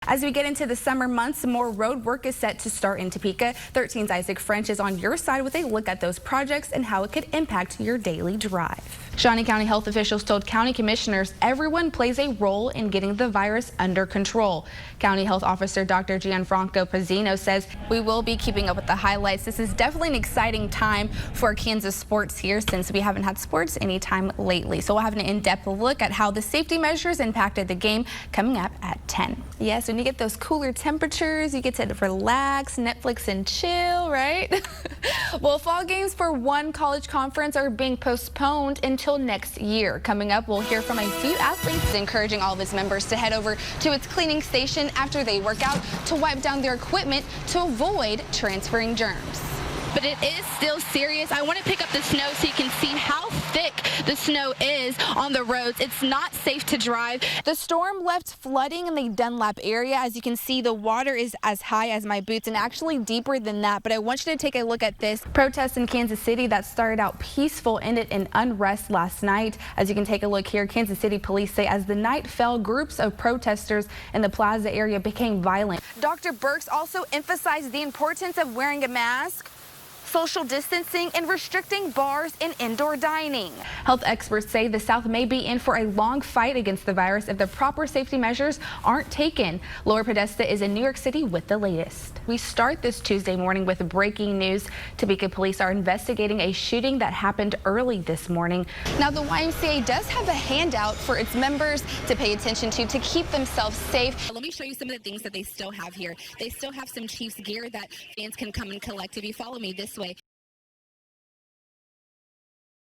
As we get into the summer months, more road work is set to start in Topeka. 13's Isaac French is on your side with a look at those projects and how it could impact your daily drive. Shawnee County health officials told county commissioners everyone plays a role in getting the virus under control. County Health Officer Dr. Gianfranco Pizzino says we will be keeping up with the highlights. This is definitely an exciting time for Kansas sports here since we haven't had sports anytime lately. So we'll have an in-depth look at how the safety measures impacted the game coming up at 10. Yes, when you get those cooler temperatures, you get to relax, Netflix and chill, right? Well, fall games for one college conference are being postponed until next year. Coming up, we'll hear from a few athletes encouraging all of its members to head over to its cleaning station after they work out to wipe down their equipment to avoid transferring germs. But it is still serious. I want to pick up the snow so you can see how thick the snow is on the roads. It's not safe to drive. The storm left flooding in the Dunlap area. As you can see, the water is as high as my boots and actually deeper than that. But I want you to take a look at this. Protests in Kansas City that started out peaceful ended in unrest last night. As you can take a look here, Kansas City police say as the night fell, groups of protesters in the plaza area became violent. Dr. Birx also emphasized the importance of wearing a mask, social distancing, and restricting bars and indoor dining. Health experts say the South may be in for a long fight against the virus if the proper safety measures aren't taken. Laura Podesta is in New York City with the latest. We start this Tuesday morning with breaking news. Topeka police are investigating a shooting that happened early this morning. Now, the YMCA does have a handout for its members to pay attention to keep themselves safe. Let me show you some of the things that they still have here. They still have some Chiefs gear that fans can come and collect. If you follow me this way.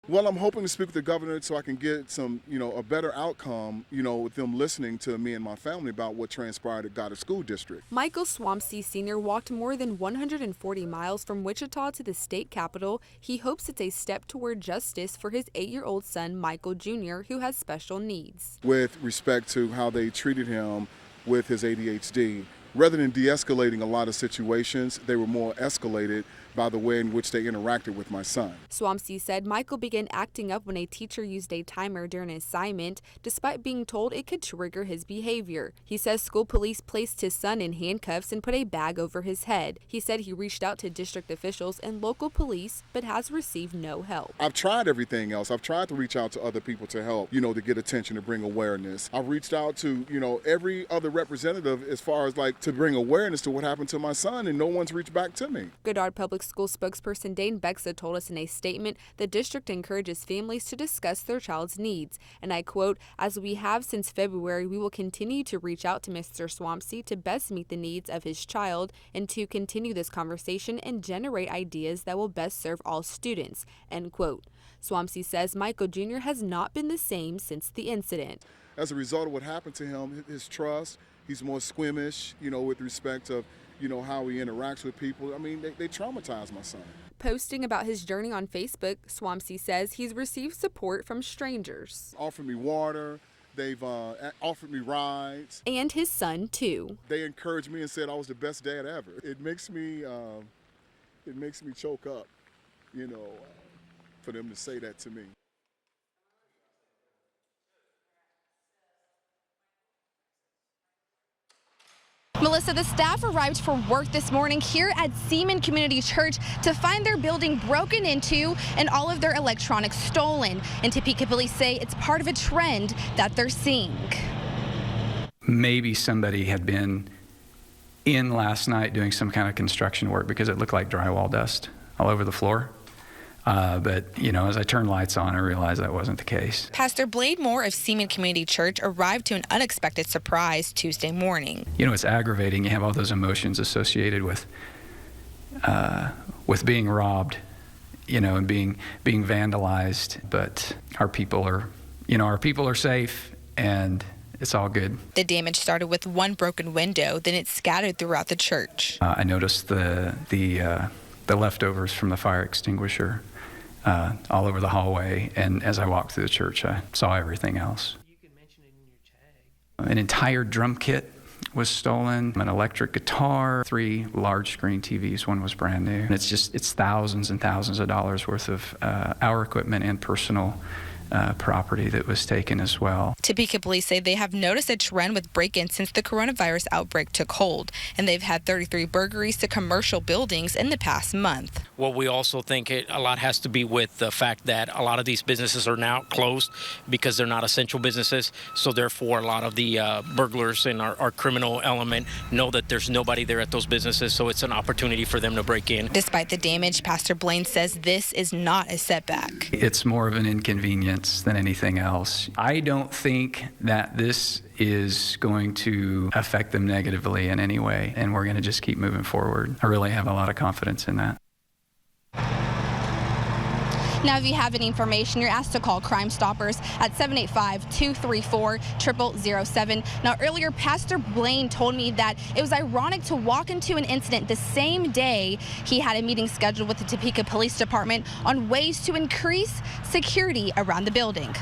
Well, I'm hoping to speak with the governor so I can get some, a better outcome, with them listening to me and my family about what transpired at Goddard School District. Michael Swampsey Sr. walked more than 140 miles from Wichita to the state capitol. He hopes it's a step toward justice for his 8-year-old son, Michael Jr., who has special needs. With respect to how they treated him with his ADHD, rather than de-escalating a lot of situations, they were more escalated by the way in which they interacted with my son. Swampsey said Michael began acting up when a teacher used a timer during an assignment, despite being told it could trigger his behavior. He says school police placed his son in handcuffs and put a bag over his head. He said he reached out to district officials and local police, but has received no help. I've tried everything else. I've tried to reach out to other people to help, to get attention, to bring awareness. I've reached out to, every other representative as far as to bring awareness to what happened to my son, and no one's reached back to me. Goddard Public School spokesperson Dane Bexa told us in a statement the district encourages families to discuss their child's needs. And I quote, "As we have since February, we will continue to reach out to Mr. Swampsey to best meet the needs of his child and to continue this conversation and generate ideas that will best serve all students." End quote. Swampsey says Michael Jr. has not been the same since the incident. As a result of what happened to him, his trust, he's more squeamish, with respect of, how he interacts with people. I mean, they traumatized my son. Posting about his journey on Facebook, Swampsey says he's received support from strangers. Offered me water. They've offered me rides. And his son, too. They encouraged me and said I was the best dad ever. It makes me choke up, for them to say that to me. Melissa, the staff arrived for work this morning here at Seaman Community Church to find their building broken into and all of their electronics stolen. And Topeka police say it's part of a trend that they're seeing. Maybe somebody had been in last night doing some kind of construction work because it looked like drywall dust all over the floor. But, as I turned lights on, I realized that wasn't the case. Pastor Blade Moore of Seaman Community Church arrived to an unexpected surprise Tuesday morning. It's aggravating. You have all those emotions associated with being robbed, and being vandalized. But our people are safe, and it's all good. The damage started with one broken window, then it scattered throughout the church. I noticed the leftovers from the fire extinguisher all over the hallway, and as I walked through the church, I saw everything else. You can mention it in your tag. An entire drum kit was stolen, an electric guitar, 3 large screen TVs, one was brand new. And it's thousands and thousands of dollars worth of our equipment and personal property that was taken as well. Topeka police say they have noticed a trend with break-ins since the coronavirus outbreak took hold, and they've had 33 burglaries to commercial buildings in the past month. Well, we also think a lot has to be with the fact that a lot of these businesses are now closed because they're not essential businesses. So therefore, a lot of the burglars and our criminal element know that there's nobody there at those businesses, so it's an opportunity for them to break in. Despite the damage, Pastor Blaine says this is not a setback. It's more of an inconvenience than anything else. I don't think that this is going to affect them negatively in any way, and we're going to just keep moving forward. I really have a lot of confidence in that. Now, if you have any information, you're asked to call Crime Stoppers at 785-234-0007. Now, earlier, Pastor Blaine told me that it was ironic to walk into an incident the same day he had a meeting scheduled with the Topeka Police Department on ways to increase security around the building.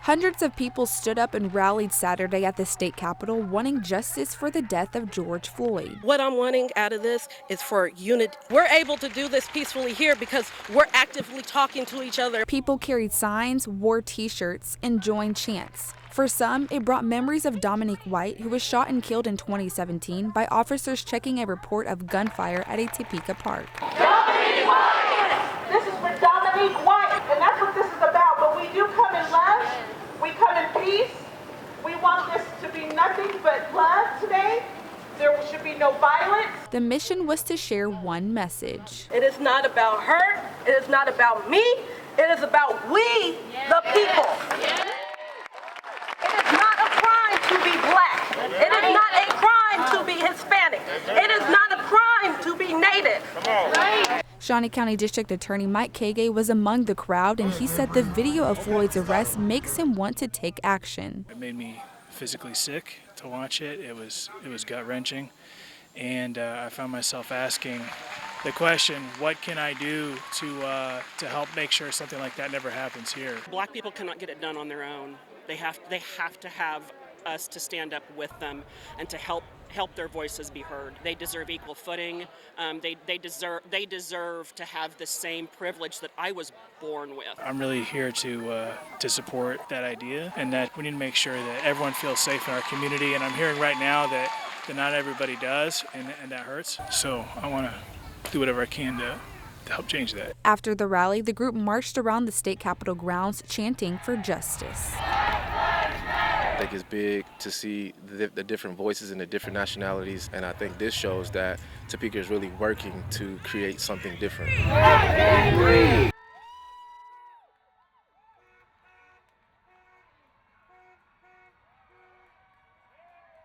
Hundreds of people stood up and rallied Saturday at the state capitol wanting justice for the death of George Floyd. What I'm wanting out of this is for unity. We're able to do this peacefully here because we're actively talking to each other. People carried signs, wore t-shirts, and joined chants. For some, it brought memories of Dominique White, who was shot and killed in 2017 by officers checking a report of gunfire at a Topeka park. Dominique White! This is for Dominique White, and that's what this is about. But we do come in love. We come in peace. We want this to be nothing but love today. There should be no violence. The mission was to share one message. It is not about her. It is not about me. It is about we, the people. It is not a crime to be black. It is not a crime to be Hispanic. It is not a crime to be Native. Shawnee County District Attorney Mike Kage was among the crowd, and he said the video of Floyd's arrest makes him want to take action. It made me physically sick to watch it. It was gut-wrenching, and I found myself asking the question, what can I do to help make sure something like that never happens here? Black people cannot get it done on their own. They have to have us to stand up with them and to help their voices be heard. They deserve equal footing. They deserve to have the same privilege that I was born with. I'm really here to support that idea, and that we need to make sure that everyone feels safe in our community. And I'm hearing right now that not everybody does, and that hurts. So I want to do whatever I can to help change that. After the rally, the group marched around the state capitol grounds chanting for justice. I think it's big to see the different voices and the different nationalities, and I think this shows that Topeka is really working to create something different.